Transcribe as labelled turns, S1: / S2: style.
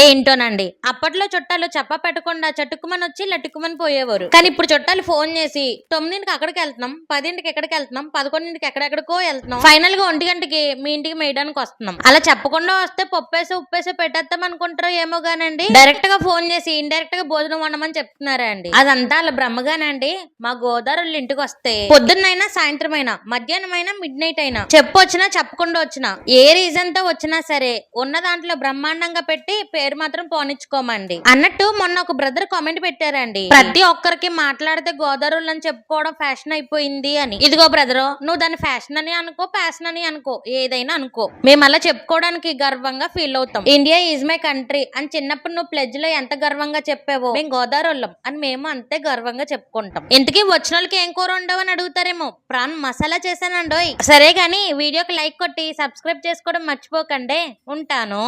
S1: ఏంటోనండి, అప్పట్లో చుట్టాలు చెప్ప పెట్టకుండా చటుక్కుమని వచ్చి లటుక్కుమని పోయేవారు. కానీ ఇప్పుడు చుట్టాలు ఫోన్ చేసి 9కి అక్కడికి వెళ్తున్నాం, 10కి ఎక్కడికి వెళ్తున్నాం, 11కి ఎక్కడెక్కడికో వెళ్తున్నాం, ఫైనల్ గా 1 గంటకి మీ ఇంటికి మేయడానికి వస్తున్నాం. అలా చెప్పకుండా వస్తే పప్పేసి ఉప్పేసి పెట్టేస్తాం అనుకుంటారో ఏమో గానండి, డైరెక్ట్ గా ఫోన్ చేసి ఇండైరెక్ట్ గా భోజనం వండమని చెప్తున్నారా అండి. అదంతా అలా బ్రహ్మగానండి. మా గోదావరి ఇంటికి వస్తే పొద్దున్నైనా సాయంత్రం అయినా మధ్యాహ్నం అయినా మిడ్ నైట్ అయినా చెప్పొచ్చినా చెప్పకుండా వచ్చినా ఏ రీజన్ తో వచ్చినా సరే ఉన్న దాంట్లో బ్రహ్మాండంగా పెట్టి పేరు మాత్రం పోనిచ్చుకోమండి. అన్నట్టు మొన్న ఒక బ్రదర్ కామెంట్ పెట్టారండి, ప్రతి ఒక్కరికి మాట్లాడితే గోదావరి అని చెప్పుకోవడం ఫ్యాషన్ అయిపోయింది అని. ఇదిగో బ్రదరు, నువ్వు దాన్ని ఫ్యాషన్ అని అనుకో, ప్యాషన్ అని అనుకో, ఏదైనా అనుకో, మేము అలా చెప్పుకోవడానికి గర్వంగా ఫీల్ అవుతాం. ఇండియా ఈజ్ మై కంట్రీ అని చిన్నప్పుడు నువ్వు ప్లెడ్జ్ లో ఎంత గర్వంగా చెప్పావో మేము గోదావరి అని మేము అంతే గర్వంగా చెప్పుకుంటాం. ఇంతకీ వచ్చిన వాళ్ళకి ఏం కూర ఉండవు అని అడుగుతారేమో, ప్రాన్ మసాలా చేశానండోయ్. సరే గానీ వీడియోకి లైక్ కొట్టి సబ్స్క్రైబ్ చేసుకోవడం మర్చిపోకండి. ఉంటాను.